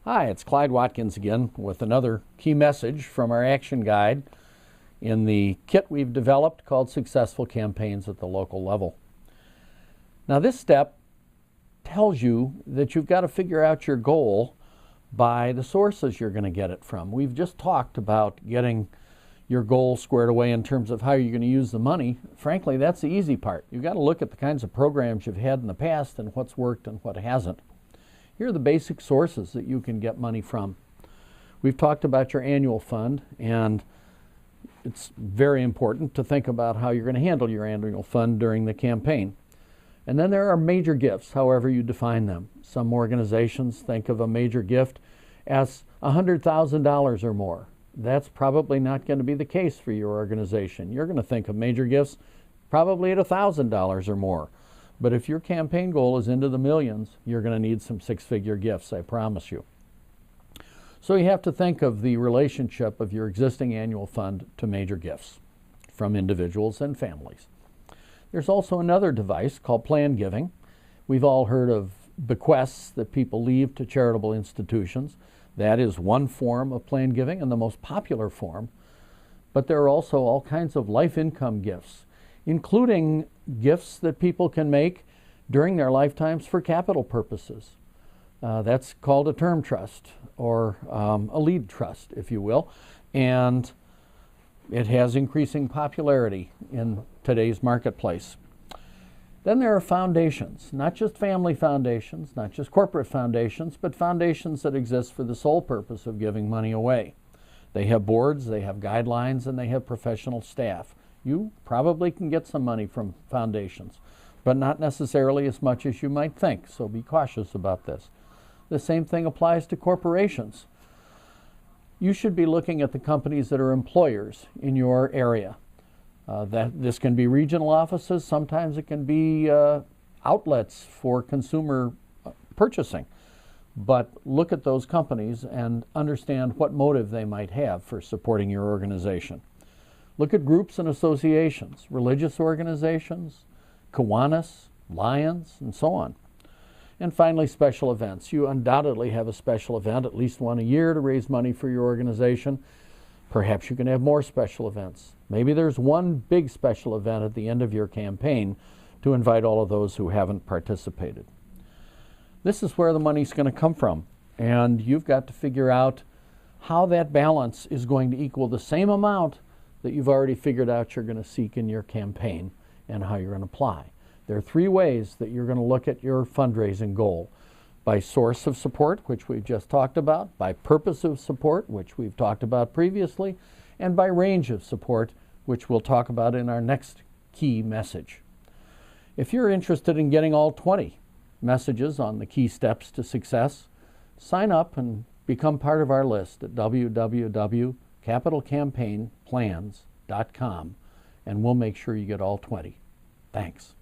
Hi, it's Clyde Watkins again with another key message from our action guide in the kit we've developed called Successful Campaigns at the Local Level. Now this step tells you that you've got to figure out your goal by the sources you're going to get it from. We've just talked about getting your goal squared away in terms of how you're going to use the money. Frankly, that's the easy part. You've got to look at the kinds of programs you've had in the past and what's worked and what hasn't. Here are the basic sources that you can get money from. We've talked about your annual fund, and it's very important to think about how you're going to handle your annual fund during the campaign. And then there are major gifts, however you define them. Some organizations think of a major gift as $100,000 or more. That's probably not going to be the case for your organization. You're going to think of major gifts probably at $1,000 or more. But if your campaign goal is into the millions, you're going to need some six-figure gifts, I promise you. So you have to think of the relationship of your existing annual fund to major gifts from individuals and families. There's also another device called plan giving. We've all heard of bequests that people leave to charitable institutions. That is one form of plan giving and the most popular form. But there are also all kinds of life income gifts, including gifts that people can make during their lifetimes for capital purposes. That's called a term trust or a lead trust, if you will, and it has increasing popularity in today's marketplace. Then there are foundations, not just family foundations, not just corporate foundations, but foundations that exist for the sole purpose of giving money away. They have boards, they have guidelines, and they have professional staff. You probably can get some money from foundations, but not necessarily as much as you might think, so be cautious about this. The same thing applies to corporations. You should be looking at the companies that are employers in your area. This can be regional offices, sometimes it can be outlets for consumer purchasing. But look at those companies and understand what motive they might have for supporting your organization. Look at groups and associations, religious organizations, Kiwanis, Lions, and so on. And finally, special events. You undoubtedly have a special event, at least one a year, to raise money for your organization. Perhaps you can have more special events. Maybe there's one big special event at the end of your campaign to invite all of those who haven't participated. This is where the money's going to come from, and you've got to figure out how that balance is going to equal the same amount that you've already figured out you're going to seek in your campaign and how you're going to apply. There are three ways that you're going to look at your fundraising goal: by source of support, which we've just talked about, by purpose of support, which we've talked about previously, and by range of support, which we'll talk about in our next key message. If you're interested in getting all 20 messages on the key steps to success, sign up and become part of our list at www.capitalcampaignplans.com, and we'll make sure you get all 20. Thanks.